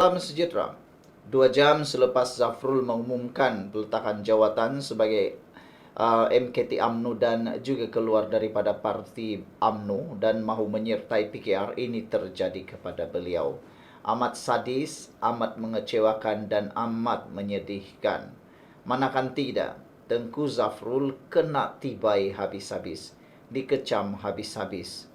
Salam sejahtera. 2 jam selepas Zafrul mengumumkan peletakan jawatan sebagai MKT UMNO dan juga keluar daripada parti UMNO dan mahu menyertai PKR, ini terjadi kepada beliau. Amat sadis, amat mengecewakan dan amat menyedihkan. Manakan tidak, Tengku Zafrul kena tibai habis-habis, dikecam habis-habis.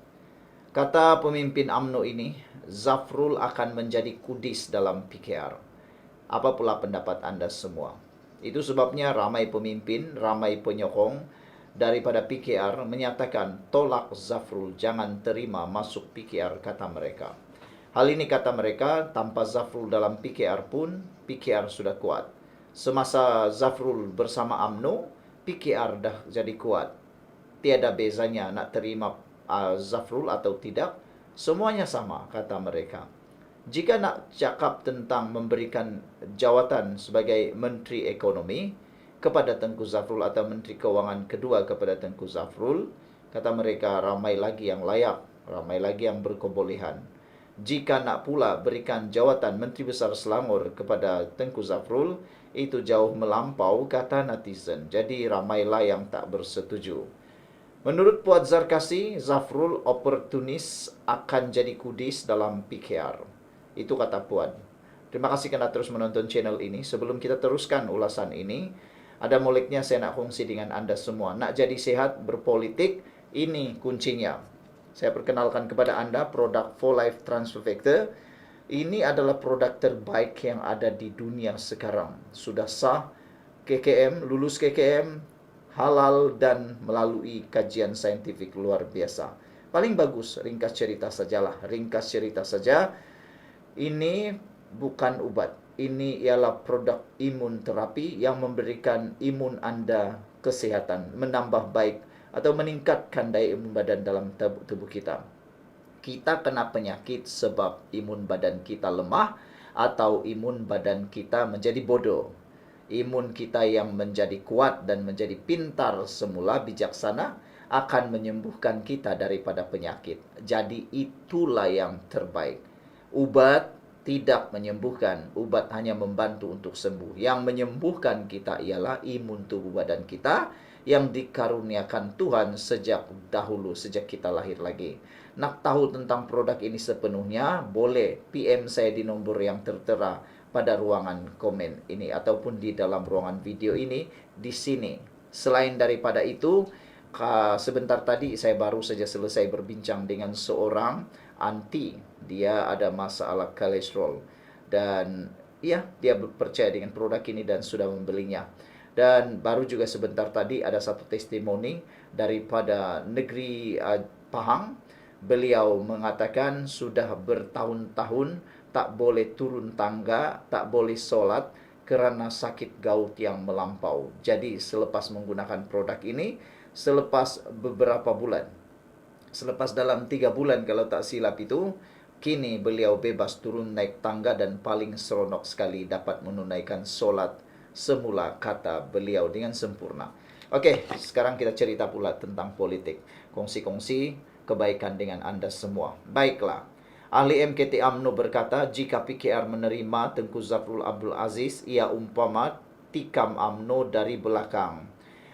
Kata pemimpin UMNO ini, Zafrul akan menjadi kudis dalam PKR. Apa pula pendapat anda semua? Itu sebabnya ramai pemimpin, ramai penyokong daripada PKR menyatakan tolak Zafrul, jangan terima masuk PKR, kata mereka. Hal ini kata mereka, tanpa Zafrul dalam PKR pun, PKR sudah kuat. Semasa Zafrul bersama UMNO, PKR dah jadi kuat. Tiada bezanya nak terima Zafrul atau tidak, semuanya sama, kata mereka. Jika nak cakap tentang memberikan jawatan sebagai Menteri Ekonomi kepada Tengku Zafrul atau Menteri Kewangan kedua kepada Tengku Zafrul, kata mereka ramai lagi yang layak, ramai lagi yang berkebolehan. Jika nak pula berikan jawatan Menteri Besar Selangor kepada Tengku Zafrul, itu jauh melampau, kata netizen. Jadi ramailah yang tak bersetuju. Menurut Puan Zarkasi, Zafrul oportunis akan jadi kudis dalam PKR. Itu kata Puan. Terima kasih kerana terus menonton channel ini. Sebelum kita teruskan ulasan ini, ada moleknya saya nak kongsi dengan anda semua. Nak jadi sehat berpolitik, ini kuncinya. Saya perkenalkan kepada anda produk 4Life Transfer Factor. Ini adalah produk terbaik yang ada di dunia sekarang. Sudah sah KKM, lulus KKM, halal dan melalui kajian saintifik luar biasa. Paling bagus, ringkas cerita sajalah. Ringkas cerita saja, ini bukan ubat. Ini ialah produk imun terapi yang memberikan imun anda kesehatan, menambah baik atau meningkatkan daya imun badan dalam tubuh kita. Kita kena penyakit sebab imun badan kita lemah atau imun badan kita menjadi bodoh. Imun kita yang menjadi kuat dan menjadi pintar semula, bijaksana, akan menyembuhkan kita daripada penyakit. Jadi itulah yang terbaik. Ubat tidak menyembuhkan, ubat hanya membantu untuk sembuh. Yang menyembuhkan kita ialah imun tubuh badan kita yang dikaruniakan Tuhan sejak dahulu, sejak kita lahir lagi. Nak tahu tentang produk ini sepenuhnya, boleh PM saya di nombor yang tertera pada ruangan komen ini ataupun di dalam ruangan video ini di sini. Selain daripada itu, sebentar tadi saya baru saja selesai berbincang dengan seorang anti. Dia ada masalah kolesterol dan ya, dia percaya dengan produk ini dan sudah membelinya. Dan baru juga sebentar tadi ada satu testimoni daripada negeri Pahang. Beliau mengatakan sudah bertahun-tahun tak boleh turun tangga, tak boleh solat kerana sakit gout yang melampau. Jadi selepas menggunakan produk ini, selepas beberapa bulan, selepas dalam 3 bulan kalau tak silap itu, kini beliau bebas turun naik tangga dan paling seronok sekali dapat menunaikan solat semula, kata beliau, dengan sempurna. Okey, sekarang kita cerita pula tentang politik. Kongsi-kongsi kebaikan dengan anda semua. Baiklah. Ahli MKT UMNO berkata, jika PKR menerima Tengku Zafrul Abdul Aziz, ia umpama tikam UMNO dari belakang.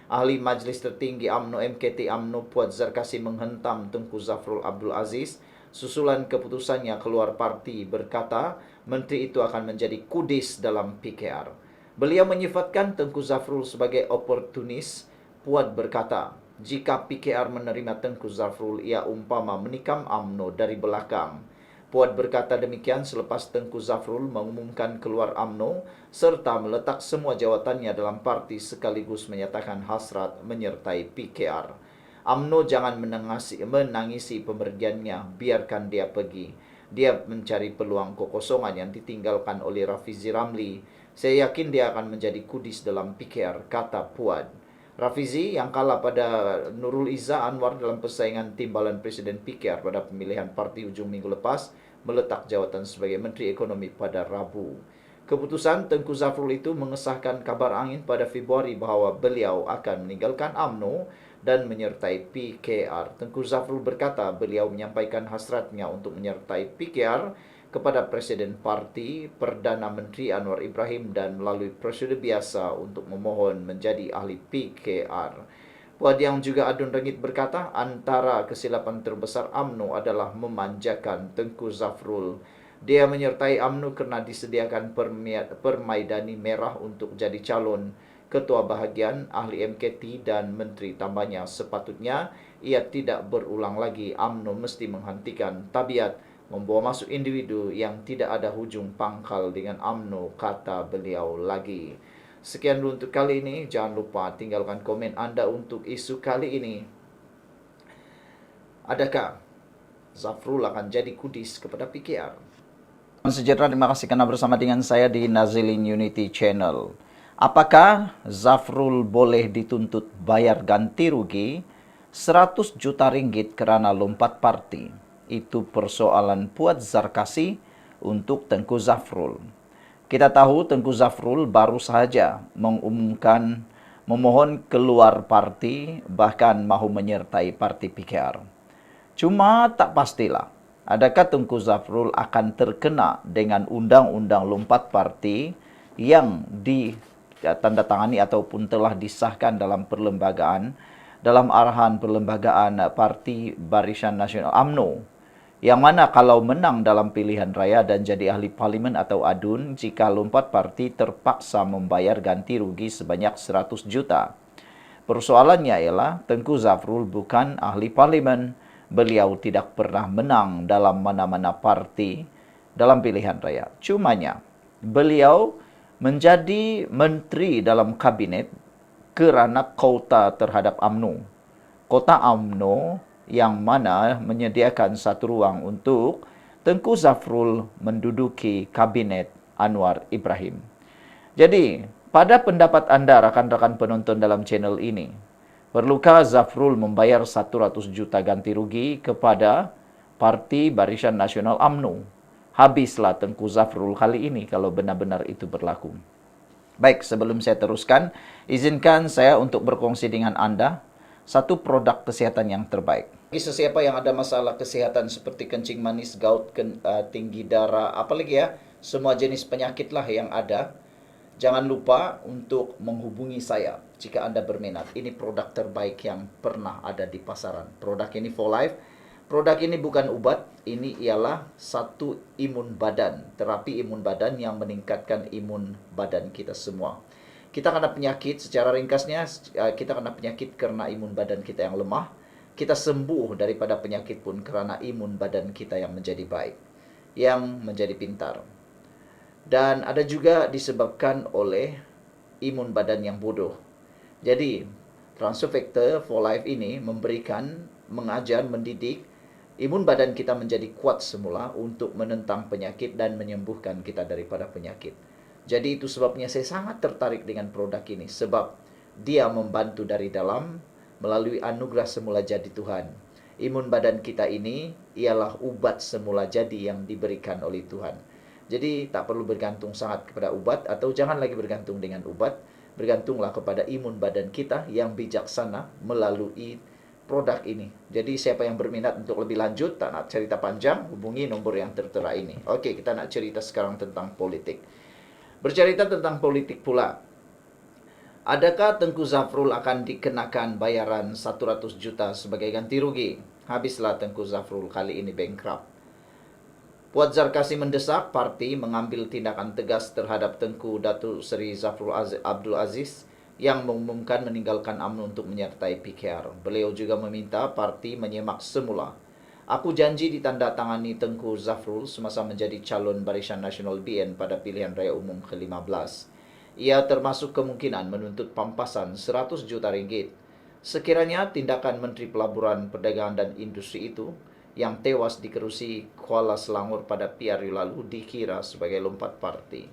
Ahli Majlis Tertinggi UMNO MKT UMNO Puan Zarkasi menghentam Tengku Zafrul Abdul Aziz. Susulan keputusannya keluar parti berkata, menteri itu akan menjadi kudis dalam PKR. Beliau menyifatkan Tengku Zafrul sebagai oportunis. Puan berkata, jika PKR menerima Tengku Zafrul, ia umpama menikam UMNO dari belakang. Puan berkata demikian selepas Tengku Zafrul mengumumkan keluar UMNO serta meletak semua jawatannya dalam parti sekaligus menyatakan hasrat menyertai PKR. UMNO jangan menangisi pemergiannya, biarkan dia pergi. Dia mencari peluang kekosongan yang ditinggalkan oleh Rafizi Ramli. Saya yakin dia akan menjadi kudis dalam PKR, kata Puan. Rafizi yang kalah pada Nurul Izzah Anwar dalam persaingan timbalan Presiden PKR pada pemilihan parti hujung minggu lepas, meletak jawatan sebagai Menteri Ekonomi pada Rabu. Keputusan Tengku Zafrul itu mengesahkan kabar angin pada Februari bahawa beliau akan meninggalkan UMNO dan menyertai PKR. Tengku Zafrul berkata beliau menyampaikan hasratnya untuk menyertai PKR kepada Presiden Parti, Perdana Menteri Anwar Ibrahim dan melalui prosedur biasa untuk memohon menjadi ahli PKR. Puad yang juga adun rengit berkata, antara kesilapan terbesar UMNO adalah memanjakan Tengku Zafrul. Dia menyertai UMNO kerana disediakan permaidani merah untuk jadi calon ketua bahagian, ahli MKT dan menteri tambahnya. Sepatutnya ia tidak berulang lagi. UMNO mesti menghentikan tabiat membawa masuk individu yang tidak ada hujung pangkal dengan UMNO, kata beliau lagi. Sekian dulu untuk kali ini. Jangan lupa tinggalkan komen anda untuk isu kali ini. Adakah Zafrul akan jadi kudis kepada PKR? Sejahtera, terima kasih karena bersama dengan saya di Nazilin Unity Channel. Apakah Zafrul boleh dituntut bayar ganti rugi 100 juta ringgit kerana lompat parti? Itu persoalan Puad Zarkasi untuk Tengku Zafrul. Kita tahu Tengku Zafrul baru sahaja mengumumkan memohon keluar parti, bahkan mahu menyertai parti PKR. Cuma tak pastilah, adakah Tengku Zafrul akan terkena dengan undang-undang lompat parti yang ditandatangani ataupun telah disahkan dalam perlembagaan, dalam arahan perlembagaan Parti Barisan Nasional UMNO, yang mana kalau menang dalam pilihan raya dan jadi ahli parlimen atau adun, jika lompat parti terpaksa membayar ganti rugi sebanyak 100 juta. Persoalannya ialah Tengku Zafrul bukan ahli parlimen. Beliau tidak pernah menang dalam mana-mana parti dalam pilihan raya. Cumanya, beliau menjadi menteri dalam kabinet kerana kota terhadap UMNO. Kota UMNO yang mana menyediakan satu ruang untuk Tengku Zafrul menduduki kabinet Anwar Ibrahim. Jadi, pada pendapat anda rakan-rakan penonton dalam channel ini, perlukah Zafrul membayar 100 juta ganti rugi kepada Parti Barisan Nasional UMNO? Habislah Tengku Zafrul kali ini kalau benar-benar itu berlaku. Baik, sebelum saya teruskan, izinkan saya untuk berkongsi dengan anda satu produk kesihatan yang terbaik. Bagi sesiapa yang ada masalah kesihatan seperti kencing manis, gout, tinggi darah, apalagi ya, semua jenis penyakit lah yang ada, jangan lupa untuk menghubungi saya jika anda berminat. Ini produk terbaik yang pernah ada di pasaran. Produk ini for life. Produk ini bukan obat, ini ialah satu imun badan, terapi imun badan yang meningkatkan imun badan kita semua. Kita kena penyakit, secara ringkasnya, kita kena penyakit kerana imun badan kita yang lemah. Kita sembuh daripada penyakit pun kerana imun badan kita yang menjadi baik, yang menjadi pintar. Dan ada juga disebabkan oleh imun badan yang bodoh. Jadi, Transfer Factor for Life ini memberikan, mengajar, mendidik imun badan kita menjadi kuat semula untuk menentang penyakit dan menyembuhkan kita daripada penyakit. Jadi itu sebabnya saya sangat tertarik dengan produk ini, sebab dia membantu dari dalam melalui anugerah semula jadi Tuhan. Imun badan kita ini ialah ubat semula jadi yang diberikan oleh Tuhan. Jadi tak perlu bergantung sangat kepada ubat, atau jangan lagi bergantung dengan ubat. Bergantunglah kepada imun badan kita yang bijaksana melalui produk ini. Jadi siapa yang berminat untuk lebih lanjut, tak nak cerita panjang, hubungi nombor yang tertera ini. Okey, kita nak cerita sekarang tentang politik. Bercerita tentang politik pula. Adakah Tengku Zafrul akan dikenakan bayaran 100 juta sebagai ganti rugi? Habislah Tengku Zafrul kali ini bankrupt. Puad Zarkasi mendesak parti mengambil tindakan tegas terhadap Tengku Datuk Seri Zafrul Abdul Aziz yang mengumumkan meninggalkan UMNO untuk menyertai PKR. Beliau juga meminta parti menyemak semula. Aku janji ditandatangani Tengku Zafrul semasa menjadi calon Barisan Nasional BN pada pilihan raya umum ke-15. Ia termasuk kemungkinan menuntut pampasan 100 juta ringgit. Sekiranya tindakan Menteri Pelaburan, Perdagangan dan Industri itu yang tewas di kerusi Kuala Selangor pada PRU lalu dikira sebagai lompat parti.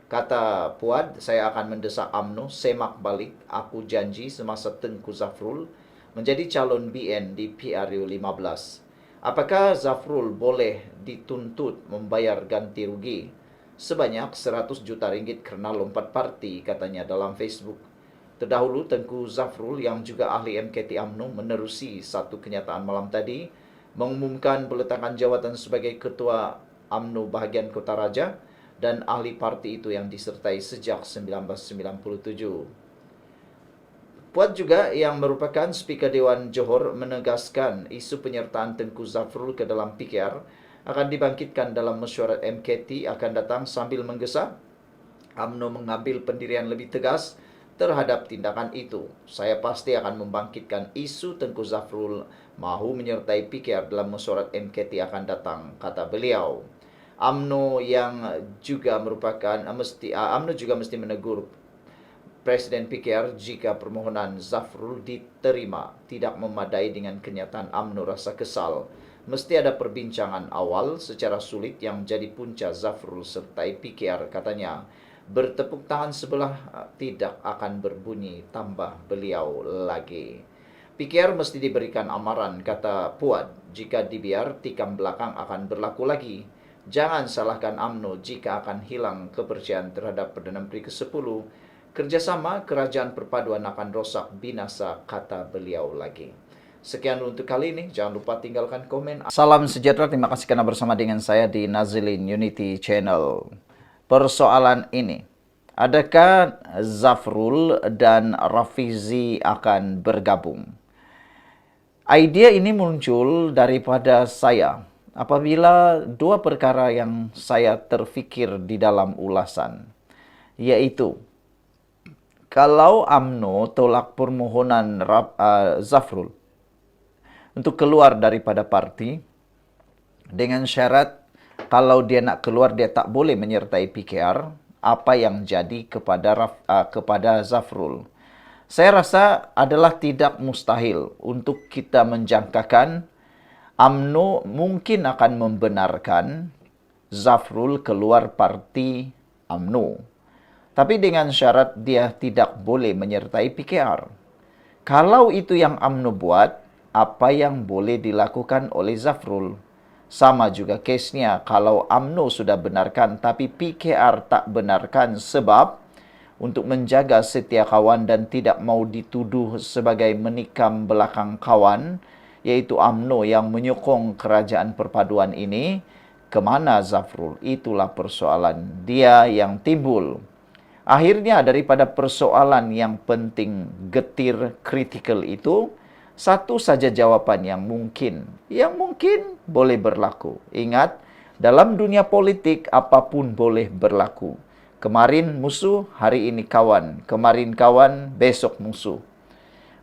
Kata Puad, saya akan mendesak UMNO semak balik. Aku janji semasa Tengku Zafrul menjadi calon BN di PRU 15. Apakah Zafrul boleh dituntut membayar ganti rugi sebanyak 100 juta ringgit kerana lompat parti, katanya dalam Facebook. Terdahulu, Tengku Zafrul yang juga ahli MKT UMNO menerusi satu kenyataan malam tadi, mengumumkan peletakan jawatan sebagai Ketua UMNO bahagian Kota Raja dan ahli parti itu yang disertai sejak 1997. Puad juga yang merupakan Speaker Dewan Johor menegaskan isu penyertaan Tengku Zafrul ke dalam PKR akan dibangkitkan dalam mesyuarat MKT akan datang sambil menggesa UMNO mengambil pendirian lebih tegas terhadap tindakan itu. Saya pasti akan membangkitkan isu Tengku Zafrul mahu menyertai PKR dalam mesyuarat MKT akan datang, kata beliau. UMNO juga mesti menegur Presiden PKR jika permohonan Zafrul diterima tidak memadai dengan kenyataan UMNO rasa kesal. Mesti ada perbincangan awal secara sulit yang menjadi punca Zafrul sertai PKR, katanya. Bertepuk tangan sebelah tidak akan berbunyi, tambah beliau lagi. PKR mesti diberikan amaran, kata Puad. Jika dibiar, tikam belakang akan berlaku lagi. Jangan salahkan UMNO jika akan hilang kepercayaan terhadap Perdana Menteri ke-10. Kerjasama kerajaan perpaduan akan rosak binasa, kata beliau lagi. Sekian untuk kali ini. Jangan lupa tinggalkan komen. Salam sejahtera. Terima kasih karena bersama dengan saya di Nazilin Unity Channel. Persoalan ini, adakah Zafrul dan Rafizi akan bergabung? Idea ini muncul daripada saya apabila dua perkara yang saya terfikir di dalam ulasan, yaitu kalau UMNO tolak permohonan Zafrul untuk keluar daripada parti dengan syarat kalau dia nak keluar dia tak boleh menyertai PKR, apa yang jadi kepada Zafrul. Saya rasa adalah tidak mustahil untuk kita menjangkakan UMNO mungkin akan membenarkan Zafrul keluar parti UMNO. Tapi dengan syarat dia tidak boleh menyertai PKR. Kalau itu yang UMNO buat, apa yang boleh dilakukan oleh Zafrul? Sama juga kesnya kalau UMNO sudah benarkan tapi PKR tak benarkan sebab untuk menjaga setia kawan dan tidak mau dituduh sebagai menikam belakang kawan, yaitu UMNO yang menyokong kerajaan perpaduan ini, kemana Zafrul? Itulah persoalan dia yang timbul. Akhirnya daripada persoalan yang penting, getir, kritikal itu, satu saja jawaban yang mungkin boleh berlaku. Ingat, dalam dunia politik apapun boleh berlaku. Kemarin musuh, hari ini kawan. Kemarin kawan, besok musuh.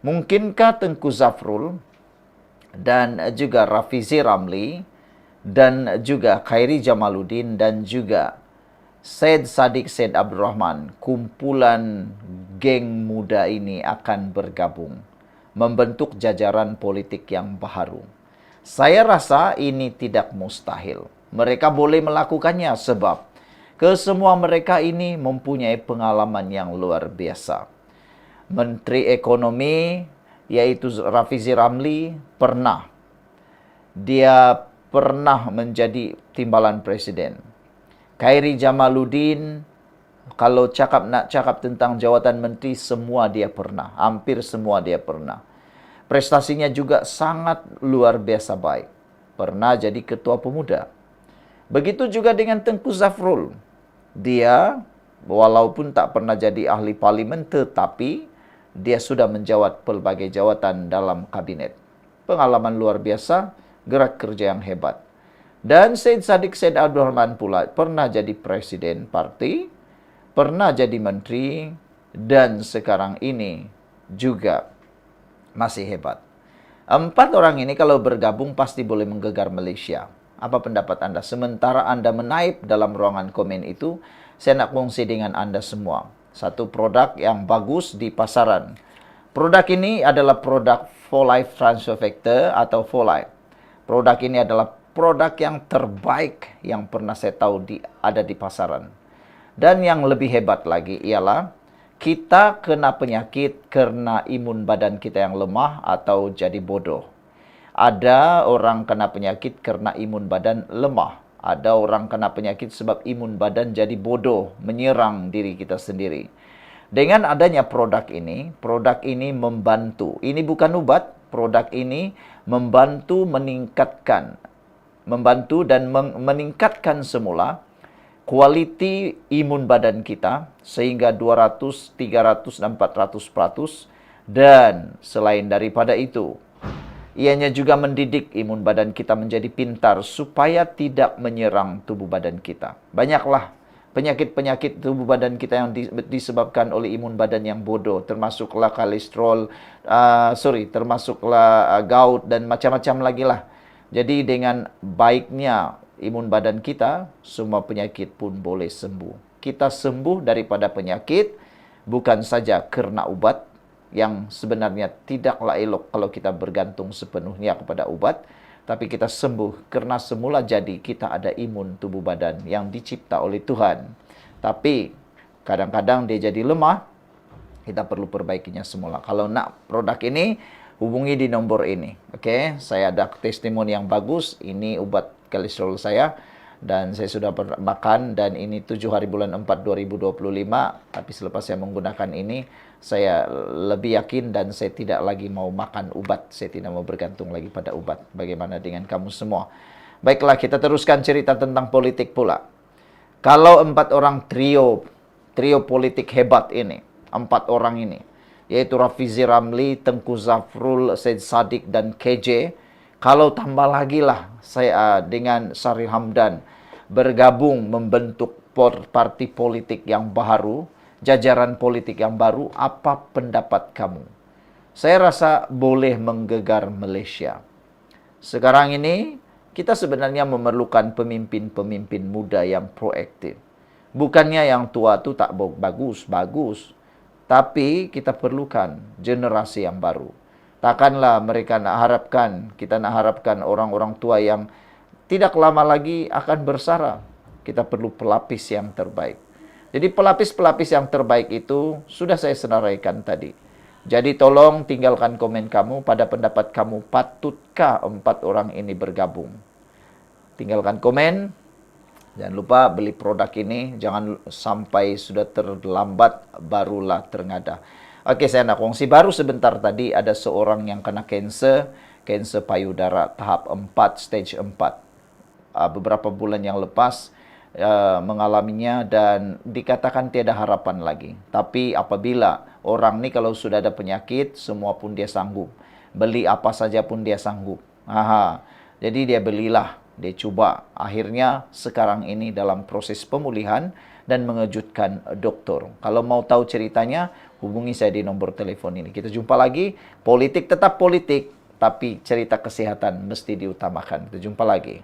Mungkinkah Tengku Zafrul dan juga Rafizi Ramli dan juga Khairi Jamaluddin dan juga Syed Saddiq Syed Abdul Rahman, kumpulan geng muda ini akan bergabung membentuk jajaran politik yang baru? Saya rasa ini tidak mustahil. Mereka boleh melakukannya sebab kesemua mereka ini mempunyai pengalaman yang luar biasa. Menteri Ekonomi yaitu Rafizi Ramli dia pernah menjadi timbalan presiden. Khairi Jamaluddin, kalau nak cakap tentang jawatan menteri, semua dia pernah. Hampir semua dia pernah. Prestasinya juga sangat luar biasa baik. Pernah jadi ketua pemuda. Begitu juga dengan Tengku Zafrul. Dia, walaupun tak pernah jadi ahli parlimen, tetapi dia sudah menjawat pelbagai jawatan dalam kabinet. Pengalaman luar biasa, gerak kerja yang hebat. Dan Syed Saddiq Syed Abdul Rahman pula pernah jadi presiden parti, pernah jadi menteri, dan sekarang ini juga masih hebat. 4 orang ini kalau bergabung pasti boleh menggegar Malaysia. Apa pendapat Anda? Sementara Anda menaip dalam ruangan komen itu, saya nak kongsi dengan Anda semua. Satu produk yang bagus di pasaran. Produk ini adalah produk Folife Transfer Factor atau Folife. Produk ini adalah produk yang terbaik yang pernah saya tahu ada di pasaran. Dan yang lebih hebat lagi ialah kita kena penyakit karena imun badan kita yang lemah atau jadi bodoh. Ada orang kena penyakit karena imun badan lemah. Ada orang kena penyakit sebab imun badan jadi bodoh, menyerang diri kita sendiri. Dengan adanya produk ini membantu. Ini bukan ubat, produk ini membantu meningkatkan membantu dan meningkatkan semula kualiti imun badan kita sehingga 200, 300, dan 400%. Dan selain daripada itu, ianya juga mendidik imun badan kita menjadi pintar supaya tidak menyerang tubuh badan kita. Banyaklah penyakit-penyakit tubuh badan kita yang disebabkan oleh imun badan yang bodoh, termasuklah kolesterol, termasuklah gout dan macam-macam lagi lah. Jadi dengan baiknya imun badan kita, semua penyakit pun boleh sembuh. Kita sembuh daripada penyakit bukan saja karena obat, yang sebenarnya tidaklah elok kalau kita bergantung sepenuhnya kepada obat, tapi kita sembuh karena semula jadi kita ada imun tubuh badan yang dicipta oleh Tuhan. Tapi kadang-kadang dia jadi lemah, kita perlu perbaikinya semula. Kalau nak produk ini, hubungi di nomor ini. Oke, saya ada testimoni yang bagus. Ini obat kolesterol saya dan saya sudah makan, dan ini 7 hari bulan 4 2025. Tapi selepas saya menggunakan ini, saya lebih yakin dan saya tidak lagi mau makan obat. Saya tidak mau bergantung lagi pada obat. Bagaimana dengan kamu semua? Baiklah, kita teruskan cerita tentang politik pula. Kalau 4 orang trio politik hebat ini, 4 orang ini, yaitu Rafizi Ramli, Tengku Zafrul, Said Sadiq, dan KJ, kalau tambah lagi lah saya dengan Syaril Hamdan bergabung membentuk parti politik yang baru, jajaran politik yang baru, apa pendapat kamu? Saya rasa boleh menggegar Malaysia. Sekarang ini kita sebenarnya memerlukan pemimpin-pemimpin muda yang proaktif. Bukannya yang tua itu tak bagus, tapi kita perlukan generasi yang baru. Takkanlah kita nak harapkan orang-orang tua yang tidak lama lagi akan bersara. Kita perlu pelapis yang terbaik. Jadi pelapis-pelapis yang terbaik itu sudah saya senaraikan tadi. Jadi tolong tinggalkan komen kamu pada pendapat kamu, patutkah 4 orang ini bergabung? Tinggalkan komen. Jangan lupa beli produk ini. Jangan sampai sudah terlambat barulah terngada. Oke, saya nak kongsi baru sebentar tadi. Ada seorang yang kena kanser payudara tahap 4, stage 4. Beberapa bulan yang lepas mengalaminya dan dikatakan tiada harapan lagi. Tapi apabila orang ni kalau sudah ada penyakit, semua pun dia sanggup. Beli apa saja pun dia sanggup. Jadi dia belilah, dia coba. Akhirnya sekarang ini dalam proses pemulihan dan mengejutkan dokter. Kalau mau tahu ceritanya, hubungi saya di nomor telepon ini. Kita jumpa lagi. Politik tetap politik, tapi cerita kesehatan mesti diutamakan. Kita jumpa lagi.